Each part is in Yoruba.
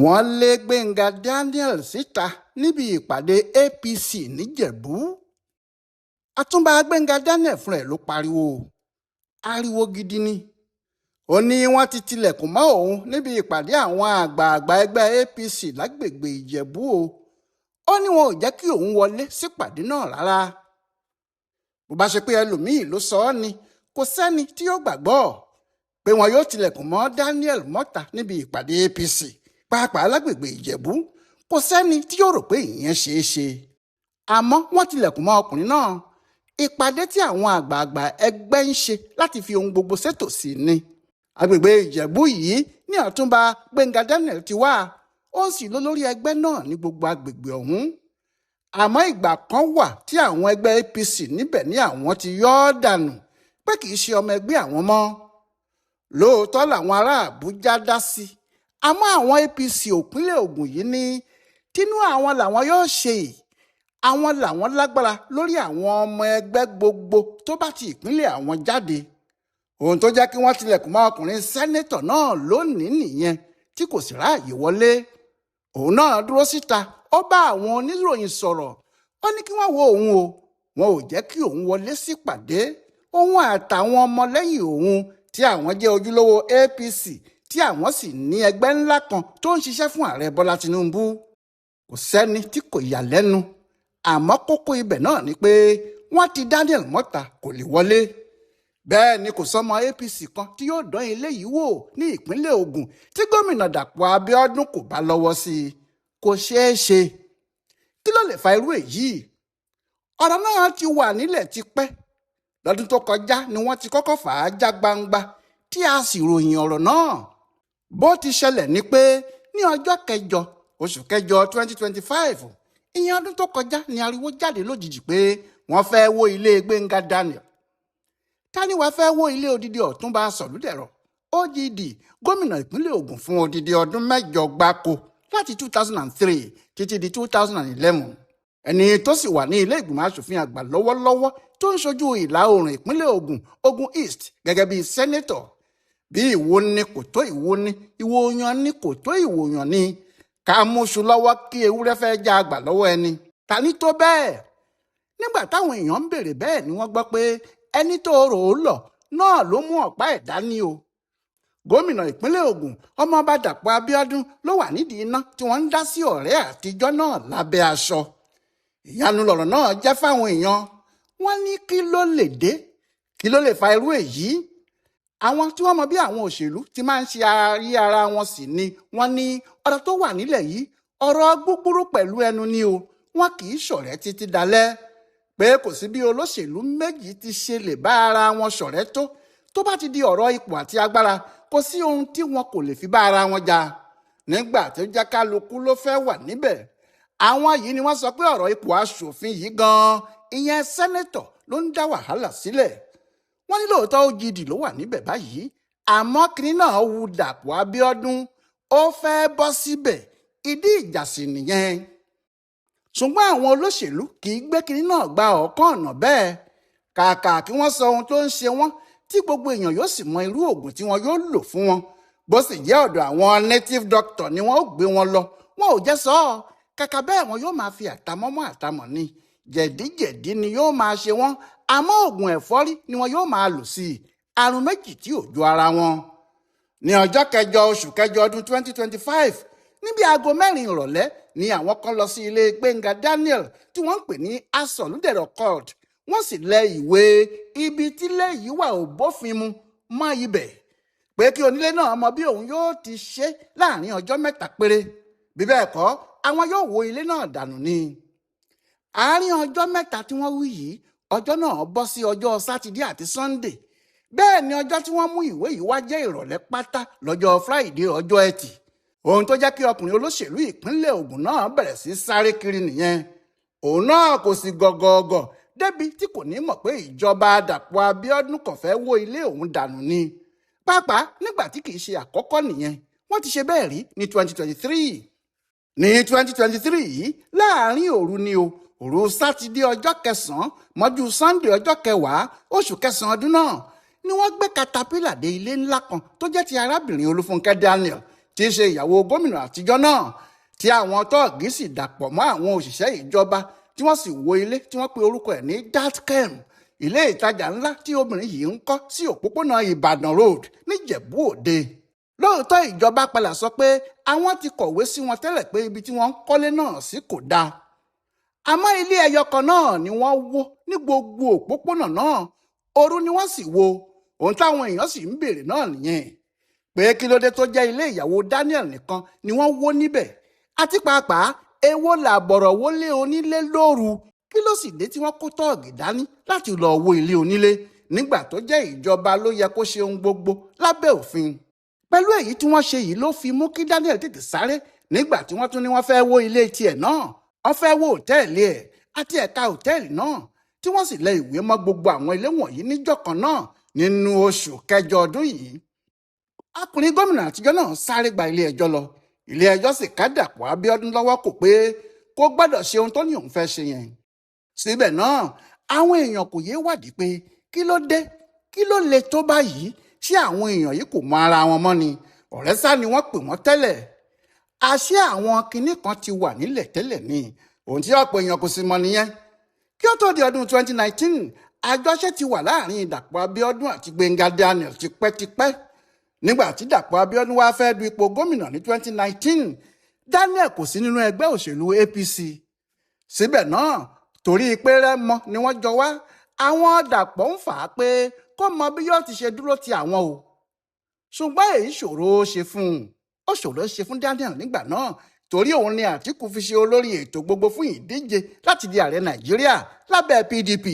wọ́n lé Gbenga síta níbi ìpàdé APC níjẹ̀bú. àtúnbà Gbenga fúnra ẹ̀ ló pariwo ariwo gidi ni. ó ní wọ́n ti tilẹ̀kùn mọ́ òun níbi ìpàdé àwọn àgbààgbà ẹgbẹ́ APC lágbègbè ìjẹ̀bú o. ó ní wọn ò jẹ́ kí òun wọlé sípàdé náà rárá. bó bá ṣe pé ẹlòmíì ló sọ ọ́ ni kò sẹ́ni tí yóò gbàgbọ́ pé wọn yóò tilẹ̀kùn mọ́ mọ́ta níbi ìpàdé APC pàápàá lágbègbè ìjẹ̀bú. kò sẹ́ni tí yóò rò pé ìyẹn ṣeé ṣe. àmọ́ wọ́n tilẹ̀kùn mọ́ ọkùnrin náà. ìpàdé tí àwọn àgbààgbà ẹgbẹ́ ń ṣe láti fi ohun gbogbo ṣètò sí ni. agbègbè ìjẹ̀bú yìí ní ọ̀túnba Gbenga ti wá. ó sì lólórí ẹgbẹ́ náà ní gbogbo agbègbè ọ̀hún. àmọ́ ìgbà kan wà tí àwọn ẹgbẹ́ APC níbẹ̀ ní àwọn ti yọ ọ́ dànù pé kì í ṣe ọmọ ẹgbẹ́ àwọn mọ́. lóòótọ́ làwọn ará Àbújá dá sí i. àmọ́ àwọn APC òpínlẹ̀ Ògùn yìí ní tínú àwọn làwọn yóò ṣe. àwọn làwọn lágbára lórí àwọn ọmọ ẹgbẹ́ gbogbo tó bá ti ìpínlẹ̀ àwọn jáde. ohun tó jẹ́ kí wọ́n tilẹ̀kùn mọ́ ọkùnrin sẹ́nẹ́tọ̀ náà lónìí nìyẹn tí kò sì ráàyè wọlé. òun náà dúró síta ó bá àwọn oníròyìn sọ̀rọ̀. ó ní kí wọ́n wo òun o. wọn ò jẹ́ kí òun wọlé sípàdé. òun àtàwọn ọmọlẹ́yìn òun tí àwọn jẹ́ ojúlówó APC tí àwọn sì ní ẹgbẹ́ ńlá kan tó ń ṣiṣẹ́ fún ààrẹ Bọ́lá Tinubu. kò sẹ́ni tí kò yà lẹ́nu. àmọ́ kókó ibẹ̀ náà ni pé wọ́n ti mọ́ta kò lè wọlé. bẹ́ẹ̀ ni kò sọmọ APC kan tí yóò dán eléyìí wò ní ìpínlẹ̀ Ògùn tí gómìnà Dàpọ̀ Abíọ́dún kò bá lọ́wọ́ sí i. kò ṣeé ṣe. kí ló lè fa irú èyí? ọ̀rọ̀ náà ti wà nílẹ̀ tipẹ́. lọ́dún tó kọjá ni wọ́n ti kọ́kọ́ fà á já gbangba tí a sì ròyìn ọ̀rọ̀ náà. bó ti ṣẹlẹ̀ ni pé ní ọjọ́ kẹjọ oṣù kẹjọ 2025 ìyẹn ọdún tó kọjá ni ariwo jáde lójijì pé wọ́n fẹ́ wó ilé Gbenga. tani wàá fẹ́ wó ilé odidi Ọ̀túnba Sọ̀lúdẹ̀rọ̀ OGD gómìnà ìpínlẹ̀ Ògùn fún odidi ọdún 8 gbáko láti 2003 títí di 2011. ẹni tó sì wà ní ilé ìgbìmọ̀ asòfin àgbà lọ́wọ́lọ́wọ́ tó ń ṣojú ìlà oòrùn ìpínlẹ̀ Ògùn East gẹ́gẹ́ bíi sẹ́nẹ́tọ̀. bí ìwo ni kò tó ìwo ni, ìwo yan ni kò tó ìwo yan ni. ká múṣu lọ́wọ́ kí ewúrẹ́ fẹ́ já àgbà lọ́wọ́ ẹni. ta ni tó bẹ́ẹ̀? nígbà táwọn èèyàn ń béèrè bẹ́ẹ̀ ni wọ́n gbọ́ pé ẹni tó rò ó lọ náà ló mú ọ̀pá ẹ̀ dání o. gómìnà ìpínlẹ̀ Ògùn ọmọọba Dàpọ̀ Abíọ́dún ló wà nídìí iná tí wọ́n ń dá sí ọ̀rẹ́ àtijọ́ náà lábẹ́ aṣọ. ìyanu lọ̀rọ̀ náà jẹ́ fáwọn èèyàn. wọ́n ní kí ló lè dé? kí ló lè fa irú èyí? àwọn tí wọ́n mọ bí àwọn òṣèlú ti máa ń ṣe àárí ara wọn sí ni wọ́n ní ọ̀rọ̀ tó wà nílẹ̀ yìí ọ̀rọ̀ gbúgbúrú pẹ̀lú ẹnu ni o. wọn kì í ṣọ̀rẹ́ títí dalẹ́. pé kò sí bí olóṣèlú méjì ti ṣe lè bá ara wọn ṣọ̀rẹ́ tó bá ti di ọ̀rọ̀ ipò àti agbára kò sí ohun tí wọn kò lè fi bá ara wọn jà. nígbà tó jẹ́ kálukú ló fẹ́ wà níbẹ̀. àwọn yìí ni wọ́n sọ pé ọ̀rọ̀ ipò aṣòfin yìí gan-an ìyẹn sẹ́nẹ́tọ̀ ló ń dá wàhálà sílẹ̀. wọ́n ní lóòótọ́ OGD ló wà níbẹ̀ báyìí. àmọ́ kinní náà wu Dàpọ̀ Abíọ́dún ó fẹ́ bọ́ síbẹ̀. ìdí ìjà sì nìyẹn. ṣùgbọ́n àwọn olóṣèlú kì í gbé kinní náà gba ọ̀kan ọ̀nà bẹ́ẹ̀. kàkà kí wọ́n sọ ohun tó ń ṣe wọ́n tí gbogbo èèyàn yóò sì mọ irú oògùn tí wọn yóò lò fún wọn. bó sì jẹ́ ọ̀dọ̀ àwọn native doctor ni wọ́n ó gbé wọn lọ wọn ò jẹ́ sọ ọ́. kàkà bẹ́ẹ̀ wọn yóò máa fi àtàmọ́mọ́ àtàmọ́ ni. jẹ̀díjẹ̀dí ni yóò máa ṣe wọ́n. àmọ́ oògùn ẹ̀fọ́rí ni wọn yóò máa lò sí i. àrùn méjì tí ò ju ara wọn. ní ọjọ́ kẹjọ oṣù kẹjọ ọdún 2025 níbi aago 4 ìrọ̀lẹ́ ni àwọn kan lọ sí ilé Gbenga tí wọ́n ń pè ní Asọ̀lúdẹ̀rọ̀ court. wọ́n sì lẹ ìwé ibi tílé yìí wà ò bófin mu mọ́ ibẹ̀ pé kí onílé náà mọ bí òun yóò ti ṣe láàrin ọjọ́ 7 péré. bí bẹ́ẹ̀ kọ́ àwọn yóò wó ilé náà dànù ni. àárín ọjọ́ 7 tí wọ́n wí yìí ọjọ́ náà bọ́ sí ọjọ́ sátidé àti Sunday. bẹ́ẹ̀ ni ọjọ́ tí wọ́n mú ìwé yìí wá jẹ́ ìrọ̀lẹ́ pátá lọ́jọ́ Friday ọjọ́ Ẹtì. ohun tó jẹ́ kí ọkùnrin olóṣèlú ìpínlẹ̀ Ògùn náà bẹ̀rẹ̀ sí sáré kiri nìyẹn. òun náà kò sí gọgọgọ débi tí kò ní mọ̀ pé ìjọba Dàpọ̀ Abíọ́dún kàn fẹ́ wó ilé òun dànù ni. pàápàá nígbà tí kì í ṣe àkọ́kọ́ nìyẹn. wọ́n ti ṣe bẹ́ẹ̀ rí ní 2023. ní 2023 yìí láàrin òru ni o. òru sátidé ọjọ́ 9 mọ́jú Sunday ọjọ́ 10 oṣù 9 ọdún náà ni wọ́n gbé katapila dé ilé ńlá kan tó jẹ́ ti arábìnrin Olúfúnkẹ́ tí í ṣe ìyàwó gómìnà àtijọ́ náà, tí àwọn tọ́ọ̀gì sì dàpọ̀ mọ́ àwọn òṣìṣẹ́ ìjọba tí wọ́n sì wó ilé tí wọ́n pe orúkọ ẹ̀ ní datkem, ilé ìtajà ńlá tí obìnrin yìí ń kọ́ sí òpópónà Ìbàdàn road níjẹ̀bú òde. Lóòótọ́ ìjọba padà sọ pé àwọn ti kọ̀wé sí wọn tẹ́lẹ̀ pé ibi tí wọ́n ń kọ́lé náà sí kò dáa, àmọ́ ilé ẹyọ kan náà ni wọ́n wó ní gbogbo òpópónà náà, òru ni wọ́n sì wó. Ohun táwọn èèyàn sì ń béèrè náà nìyẹn pé kí ló dé tó jẹ́ ilé ìyàwó Daniel nìkan ni wọ́n wó níbẹ̀, àti pàápàá èwo làbọ̀rọ̀ wọlé onílé lóru, kí ló sì dé tí wọ́n kó tọ́ọ̀gì dání láti lọ wó ilé onílé nígbà tó jẹ́ ìjọba ló yẹ kó ṣe ohun gbogbo lábẹ́ òfin. Pẹ̀lú èyí tí wọ́n ṣe yìí ló fi mú kí Daniel tètè sáré nígbà tí wọ́n tún ní wọ́n fẹ́ wó ilé tiẹ̀ náà, wọ́n fẹ́ wó òtẹ́ẹ̀lì ẹ̀ àti ẹ̀ka òtẹ́ẹ̀lì náà, tí wọ́n sì lẹ ìwé mọ́ gbogbo àwọn ilé wọ̀nyí níjọ́ kan náà nínú oṣù kẹjọ ọdún yìí. Ọkùnrin gómìnà àtijọ́ náà sáré gba ilé ẹjọ́ lọ. Ilé ẹjọ́ sì ká Dàpọ̀ Abíọ́dún lọ́wọ́ kò pé kó gbọ́dọ̀ ṣe ohun tó ní òun fẹ́ ṣe yẹn. Síbẹ̀ náà àwọn èèyàn kò yéé wádìí pé kí ló dé, kí ló le tó báyìí, ṣé àwọn èèyàn yìí kò mọ ara wọn mọ́ ni, ọ̀rẹ́ sá ni wọ́n pè wọ́n tẹ́lẹ̀. Àṣé àwọn kinní kan ti wà nílẹ̀ tẹ́lẹ̀ ni, ohun tí ọ̀pọ̀ èèyàn kò sì mọ̀ nìyẹn. Kí ó tó di ọdún 2019, àjọṣe ti wà láàrin Dàpọ̀ Abíọ́dún àti Gbenga Daniel tipẹ́tipẹ́. Nígbà tí Dàpọ̀ Abíọ́dún wá fẹ́ du ipò gómìnà ní 2019, Daniel kò sí nínú ẹgbẹ́ òṣèlú APC. Síbẹ̀ náà torí pé Rẹ́mọ ni wọ́n jọ wá, àwọn Dàpọ̀ ń fà á pé kó mọ bí yóò ti ṣe dúró ti àwọn o. Ṣùgbọ́n èyí ṣòro ṣe fún un, ó ṣòro ṣe fún Daniel nígbà náà torí òun ni Àtíkù fi ṣe olórí ètò gbogbo fún ìdíje láti di ààrẹ Nàìjíríà lábẹ́ PDP.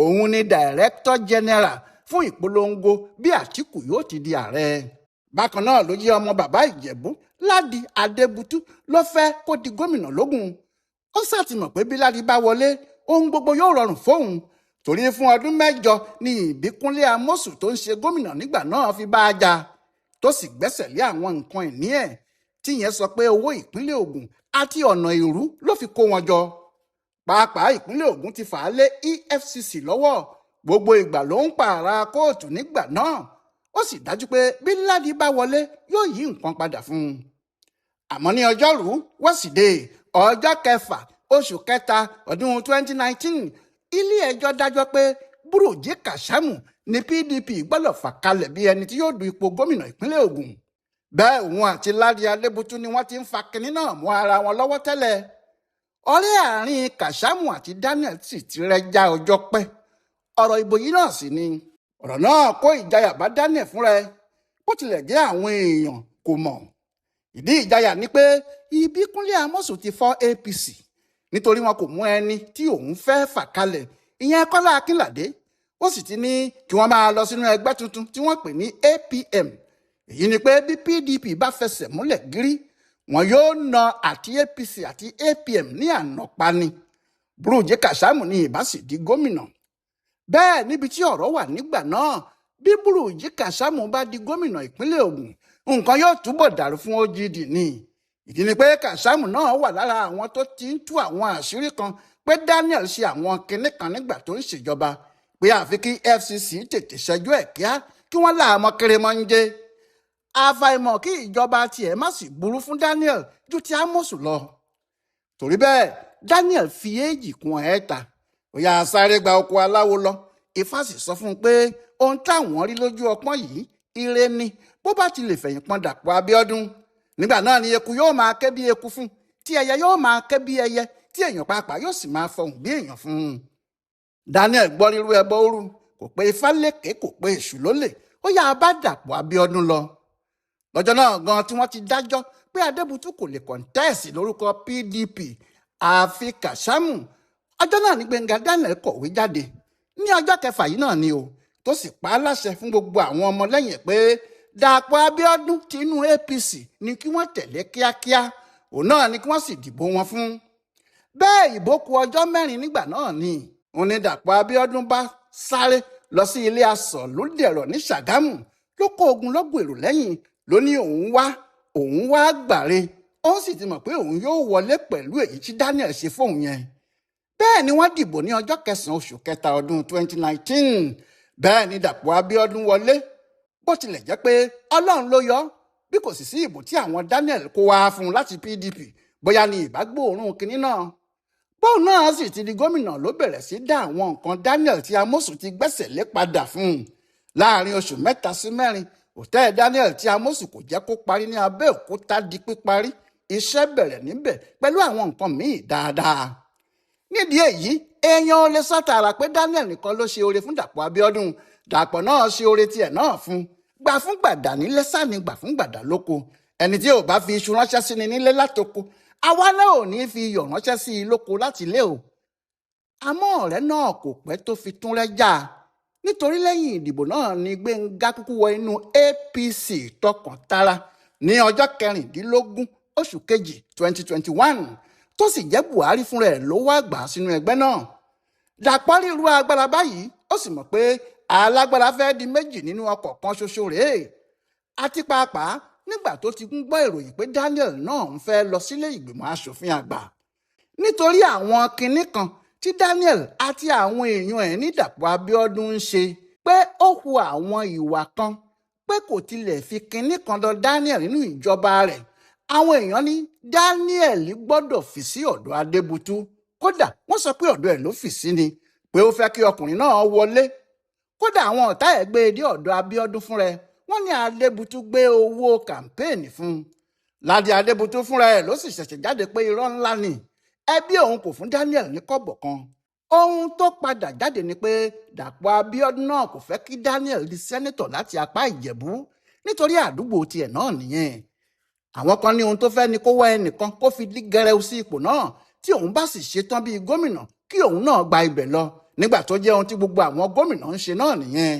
Òun ni Director General fún ìpolongo bí Àtíkù yóò ti di ààrẹ. Bákan náà ló jẹ́ ọmọ bàbá Ìjẹ̀bú Ládi Adébútú ló fẹ́ kó di gómìnà lógún. Ó ṣàtìmọ̀ pé bí Ládi bá wọlé ohun gbogbo yóò rọrùn fóun, torí fún ọdún 7 ni Ìbíkúnlé Amósù tó ń ṣe gómìnà nígbà náà fi bá a jà, tó sì gbẹ́sẹ̀ lé àwọn nǹkan ìní ẹ̀, tíyẹn sọ pé owó ìpínlẹ̀ Ògùn àti ọ̀nà ìrú ló fi kó wọn jọ. Pàápàá ìpínlẹ̀ Ògùn ti fà á lé EFCC lọ́wọ́, gbogbo ìgbà ló ń pààrà kóòtù nígbà náà. Ó sì dájú pé bí Ládi bá wọlé yóò yí nǹkan padà fún un. Àmọ́ ní ọjọ́rú wẹ́sídẹ̀ẹ́ ọjọ́ 6 oṣù kẹta ọdún 2019, ilé ẹjọ́ dájọ́ pé Bùrújí Kàṣámù ní PDP gbọ́dọ̀ fà kalẹ̀ bí ẹni tí yóò du ipò gómìnà ìpínlẹ̀ Ògùn. Bẹ́ẹ̀ òun àti Ládi Adébútú ni wọ́n ti ń fa kinní náà mọ́ ara wọn lọ́wọ́ tẹ́lẹ̀. Ọ̀rẹ́ àárín Kàṣámù àti Daniel sì ti rẹ́jà ọjọ́ pẹ́. Ọ̀rọ̀ ìbò yìí náà sì ni ọ̀rọ̀ náà kó ìjayà bá Daniel fúnra ẹ̀, bó tilẹ̀ jẹ́ àwọn èèyàn kò mọ̀. Ìdí ìjayà ni pé Ìbíkúnlé Amósù ti fọ́ APC nítorí wọn kò mú ẹni tí òun fẹ́ fà kalẹ̀, ìyẹn Kọ́lá Akínládé. Ó sì ti ní kí wọ́n máa lọ sínú ẹgbẹ́ tuntun tí wọ́n pè ní APM. Èyí ni pé bí PDP bá fẹsẹ̀ múlẹ̀ gírí, wọn yóò na àti APC àti APM ní ànàpá ni. Bùrújí Kàṣámù ni ìbá sì di gómìnà. Bẹ́ẹ̀ níbi tí ọ̀rọ̀ wà nígbà náà, bí Bùrújí Kàṣámù bá di gómìnà ìpínlẹ̀ Ògùn, nǹkan yóò túbọ̀ dàrú fún OGD ni. Ìdí ni pé Kàṣámù náà wà lára àwọn tó ti ń tú àwọn àṣírí kan pé Daniel ṣe àwọn kinní kan nígbà tó ń ṣèjọba, pé àfi kí FCC tètè ṣẹjú ẹ̀ kíá kí wọ́n láàmọ́ kérémọ́njé. Àfàìmọ̀ kí ìjọba tiẹ̀ má sì burú fún Daniel ju ti Amósù lọ. Torí bẹ́ẹ̀ Daniel fi 2 kún 7. Ó yá sáré gba oko aláwo lọ. Ifá sì sọ fún un pé ohun táwọn rí lójú ọpọ́n yìí ire ni, bó bá ti lè fẹ̀yìn pọn Dàpọ̀ Abíọ́dún. Nígbà náà ni eku yóò máa ké bí eku fún, tí ẹyẹ yóò máa ké bí ẹyẹ, tí èèyàn pàápàá yóò sì máa fọhùn bí èèyàn fún un. Daniel gbọ́ rírú ẹbọ òru, kò pé Ifá lékè, kò pé èṣù lólè. Ó yá bá Dàpọ̀ Abíọ́dún lọ. Lọ́jọ́ náà gan tí wọ́n ti dájọ́ pé Adébútú kò lè kọ̀ǹtẹ́ẹ̀sì lórúkọ PDP àfi Kàṣámù. Ọjọ́ náà ni Gbenga Daniel kọ̀wé jáde ní ọjọ́ 6 yìí náà ni o, tó sì pa á láṣẹ fún gbogbo àwọn ọmọlẹ́yìn pé Dàpọ̀ Abíọ́dún tinú APC ni kí wọ́n tẹ̀lé kíákíá, òun náà ni kí wọ́n sì dìbò wọn fún. Bẹ́ẹ̀ ìbò kù ọjọ́ 4 nígbà náà ni òun ni Dàpọ̀ Abíọ́dún bá sáré lọ sí ilé Asọ̀lúdẹ̀rọ̀ ní Ṣàgámù, ló kó ogunlọ́gọ̀ èrò lẹ́yìn, ló ní òun wá gbàre. Ó sì ti mọ̀ pé òun yóò wọlé pẹ̀lú èyí tí Daniel ṣe fóun yẹn. Bẹ́ẹ̀ ni wọ́n dìbò ní ọjọ́ 9 oṣù kẹta ọdún 2019. Bẹ́ẹ̀ ni Dàpọ̀ Abíọ́dún wọlé, bó tilẹ̀ jẹ́ pé Ọlọ́run ló yọ. bí kò sì sí ìbò tí àwọn Daniel kó wá fún un láti PDP bóyá ni ìbágbóòórùn kinní náà. bóun náà sì ti di gómìnà ló bẹ̀rẹ̀ sí dá àwọn nǹkan Daniel tí Amosun ti gbẹ́sẹ̀ lé padà fún un. láàrin oṣù 3 sí 4 òtẹ́ẹ̀ Daniel tí Amosun kò jẹ́ kó parí ní Abẹ́òkúta di píparí, iṣẹ́ bẹ̀rẹ̀ níbẹ̀ pẹ̀lú àwọn nǹkan míì dáadáa. nídìí èyí èèyàn ò lè sọ tààrà pé Daniel nìkan ló ṣe oore fún Dàpọ̀ Abíọ́dún. Dàpọ̀ náà ṣe oore tiẹ̀ náà fún. gbà fún gbàdà nílé sáni gbà fún gbàdà lóko. ẹni tí ò bá fi iṣu ránṣẹ́ sí ni nílé látoko, àwa náà ò ní fi iyọ̀ ránṣẹ́ sí i lóko láti ilé o. àmọ́ ọ̀rẹ́ náà kò pẹ́ tó fi tún rẹ́ já, nítorí lẹ́yìn ìdìbò náà ni Gbenga kúkú wọ inú APC tọkàntara ní ọjọ́ 16 oṣù kejì 2021 tó sì jẹ́ Buhari fúnra ẹ̀ ló wá gbà sínú ẹgbẹ́ náà. Dàpọ̀ ríru agbára báyìí ó sì mọ̀ pé alágbára fẹ́ di méjì nínú ọkọ̀ kan ṣoṣo rèé. àti pàápàá nígbà tó ti ń gbọ́ ìròyìn pé Daniel náà ń fẹ́ lọ sílé ìgbìmọ̀ asòfin àgbà nítorí àwọn kinní kan tí Daniel àti àwọn èèyàn ẹ̀ ní Dàpọ̀ Abíọ́dún ń ṣe, pé ó hu àwọn ìwà kan pé kò tilẹ̀ fi kinní kan lọ Daniel nínú ìjọba rẹ̀. àwọn èèyàn ní Daniel gbọ́dọ̀ fi sí ọ̀dọ̀ Adébútú, kódà wọ́n sọ pé ọ̀dọ̀ ẹ̀ ló fi sí ni, pé ó fẹ́ kí ọkùnrin náà wọlé. kódà àwọn ọ̀tá ẹ̀ gbé e dé ọ̀dọ̀ Abíọ́dún fúnra ẹ̀, wọ́n ní Adébútú gbé owó kàmpéènì fún un. Ládi Adébútú fúnra ẹ̀ ló sì ṣẹ̀ṣẹ̀ jáde pé irọ́ ńlá ni, ẹbí òun kò fún Daniel ní kọ́bọ̀ kan. ohun tó padà jáde ni pé Dàpọ̀ Abíọ́dún náà kò fẹ́ kí Daniel di sẹ́nẹ́tọ̀ láti apá Ìjẹ̀bú nítorí àdúgbò tiẹ̀ náà nìyẹn. àwọn kan ní ohun tó fẹ́ ni kó wá ẹnìkan kó fi dí gẹrẹu sí ipò náà, tí òun bá sì ṣetán bíi gómìnà kí òun náà gba ibẹ̀ lọ, nígbà tó jẹ́ ohun tí gbogbo àwọn gómìnà ń ṣe náà nìyẹn.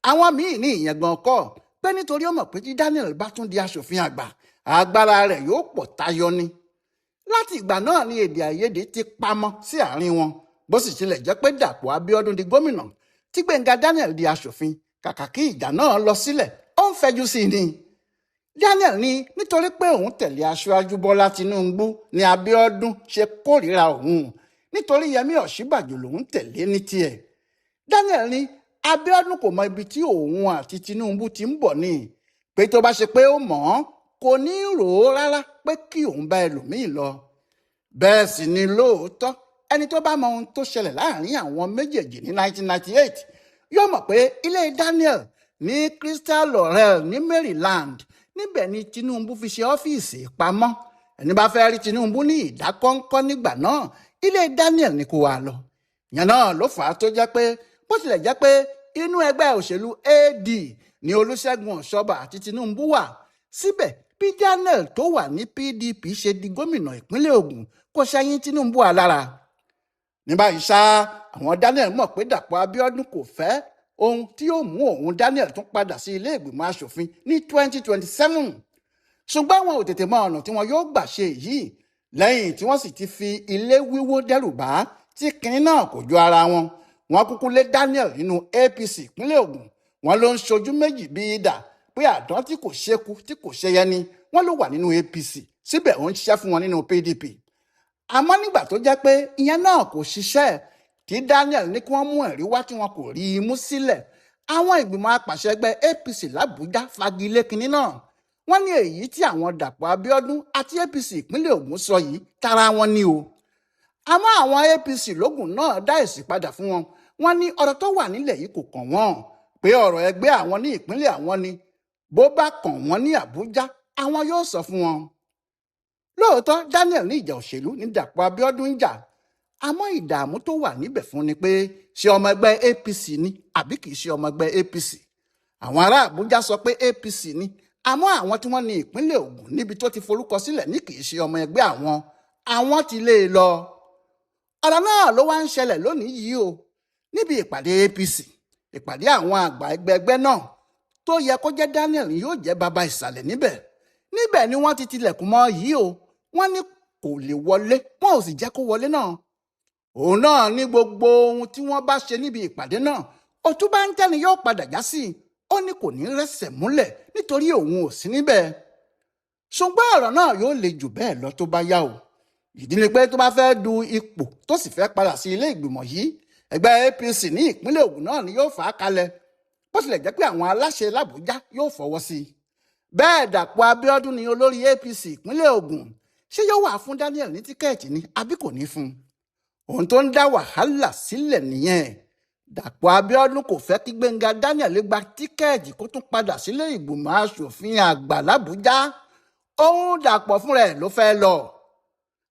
àwọn míì ní ìyẹn gan kọ́, pé nítorí ó mọ̀ pé tí Daniel bá tún di aṣòfin àgbà, agbára rẹ̀ yóò pọ̀ tayọ ni. láti ìgbà náà ni èdè àìyedè ti pamọ́ sí àárín wọn, bó sì tilẹ̀ jẹ́ pé Dàpọ̀ Abíọ́dún di gómìnà tí Gbenga Daniel di aṣòfin, kàkà kí ìjà náà lọ sílẹ̀ ó ń fẹjú sí i ni. Daniel ní nítorí pé òun tẹ̀lé aṣáájú Bọ́lá Tinubu ni Abíọ́dún ṣe kórìíra òun, nítorí Yẹmí Ọ̀ṣínbàjò lòun tẹ̀lé ní tiẹ̀. Daniel ní Abíọ́dún kò mọ ibi tí òun àti Tinubu ti ń bọ̀ ni, pé tó bá ṣe pé ó mọ̀ ọ́n kò ní rò ó rárá pé kí òun bá ẹlòmíì lọ. bẹ́ẹ̀ sì ni lóòótọ́ ẹni tó bá mọ ohun tó ṣẹlẹ̀ láàrin àwọn méjèèjì ní 1998 yóò mọ̀ pé ilé Daniel ní Crystal Laurel ní Maryland, níbẹ̀ ni Tinubu fi ṣe ọ́fíìsì pamọ́. ẹni bá fẹ́ rí Tinubu ní ìdákọ́ńkọ́ nígbà náà, ilé Daniel ni kó wá lọ. ìyẹn náà ló fà á tó jẹ́ pé bó tilẹ̀ jẹ́ pé inú ẹgbẹ́ òṣèlú AD ni Olúṣẹ́gun Ọ̀ṣọ́bà àti Tinubu wà, síbẹ̀ bí Daniel tó wà ní PDP ṣe di gómìnà ìpínlẹ̀ Ògùn kò ṣẹ̀yìn Tinubu alára. ní báyìí ṣá, àwọn Daniel mọ̀ pé Dàpọ̀ Abíọ́dún kò fẹ́ ohun tí yóò mú òun Daniel tún padà sí ilé ìgbìmọ̀ asòfin ní 2027. ṣùgbọ́n wọn ò tètè mọ ọ̀nà tí wọn yóò gbà ṣe èyí, lẹ́yìn tí wọ́n sì ti fi ilé wíwó dẹ́rù bá tí kinní náà kò jọ ara wọn. wọ́n kúkú lé Daniel nínú APC ìpínlẹ̀ Ògùn, wọ́n ló ń ṣojú méjì bí idà, pé àdán tí kò ṣekú tí kò ṣẹyẹ ni wọ́n ló wà nínú APC, síbẹ̀ ó ń ṣiṣẹ́ fún wọn nínú PDP. àmọ́ nígbà tó jẹ́ pé ìyẹn náà kò ṣiṣẹ́, tí Daniel ní kí wọ́n mú ẹ̀rí wá tí wọn kò rí i mú sílẹ̀, àwọn ìgbìmọ̀ apàṣẹ ẹgbẹ́ APC l'Àbújá fagilé kinní náà. wọ́n ní èyí tí àwọn Dàpọ̀ Abíọ́dún àti APC ìpínlẹ̀ Ògùn sọ yìí tara wọn ni o. àmọ́ àwọn APC lógùn náà dá èsì padà fún wọn. wọ́n ní ọ̀rọ̀ tó wà nílẹ̀ yìí kò kàn wọ́n, pé ọ̀rọ̀ ẹgbẹ́ àwọn ní ìpínlẹ̀ àwọn ni, bó bá kàn wọ́n ní Àbújá àwọn yóò sọ fún wọn. lóòótọ́ Daniel ní ìjà òṣèlú ní Dàpọ̀ Abíọ́dún ń jà, àmọ́ ìdààmú tó wà níbẹ̀ fún ni pé ṣé ọmọ ẹgbẹ́ APC ni àbí kìí ṣe ọmọ ẹgbẹ́ APC. àwọn ará Àbújá sọ pé APC ni, àmọ́ àwọn tí wọ́n ní ìpínlẹ̀ Ògùn níbi tó ti forúkọ sílẹ̀ ní kìí ṣe ọmọ ẹgbẹ́ àwọn ti lé e lọ. ọ̀rọ̀ náà ló wá ń ṣẹlẹ̀ lónìí yìí o, níbi ìpàdé APC, ìpàdé àwọn àgbà ẹgbẹ́ náà tó yẹ kó jẹ́ Daniel yóò jẹ́ baba ìsàlẹ̀ níbẹ̀ ni wọ́n ti tilẹ̀kùn mọ́ yìí o. wọ́n ní kò lè wọlé, wọn ò sì jẹ́ kó wọlé náà. òun náà ní gbogbo ohun tí wọ́n bá ṣe níbi ìpàdé náà, òtún bá ń tẹ́ni yóò padà já sí i. ó ní kò ní rẹ́sẹ̀ múlẹ̀ nítorí òun ò sí níbẹ̀. ṣùgbọ́n ọ̀rọ̀ náà yóò le jù bẹ́ẹ̀ lọ tó bá yá o. ìdí ni pé tó bá fẹ́ du ipò tó sì fẹ́ padà sí ilé ìgbìmọ̀ yìí, ẹgbẹ́ APC ní ìpínlẹ̀ Ògùn náà ni yóò fà á kalẹ̀, bó tilẹ̀ jẹ́ pé àwọn aláṣẹ l'Àbújá yóò fọwọ́ sí i. bẹ́ẹ̀ Dàpọ̀ Abíọ́dún ni olórí APC ìpínlẹ̀ Ògùn ṣé yóò wà fún Daniel ní tíkẹ́ẹ̀tì ni àbí kò ní fún un. ohun tó ń dá wàhálà sílẹ̀ nìyẹn. Dàpọ̀ Abíọ́dún kò fẹ́ kí Gbenga Daniel gba tíkẹ́ẹ̀tì kó tún padà sílé ìgbìmọ̀ asòfin àgbà l'Àbújá. òun Dàpọ̀ fúnra ẹ̀ ló fẹ́ lọ.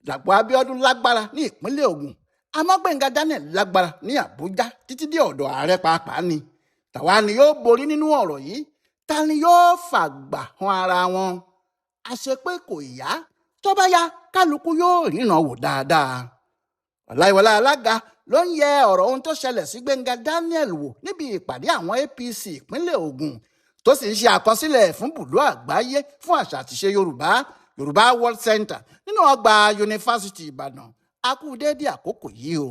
Dàpọ̀ Abíọ́dún lágbára ní ìpínlẹ̀ Ògùn àmọ́ Gbenga Daniel lágbára ní Àbújá títí dé ọ̀dọ̀ ààrẹ pàápàá ni. tàwa ni yóò borí nínú ọ̀rọ̀ yìí, ta ni yóò fàgbà han ara wọn. àṣepé kò yá, tó bá yá kálukú yóò ríran wò dáadáa. Ọláyíwọlá Alága ló ń yẹ ọ̀rọ̀ ohun tó ṣẹlẹ̀ sí Gbenga Daniel wò níbi ìpàdé àwọn APC ìpínlẹ̀ Ògùn tó sì ń ṣe àkọsílẹ̀ fún bùdó àgbáyé fún àṣà àtìṣe Yorùbá World Center nínú ọgbà yunifásitì Ìbàdàn. a kú déédé àkókò yìí o.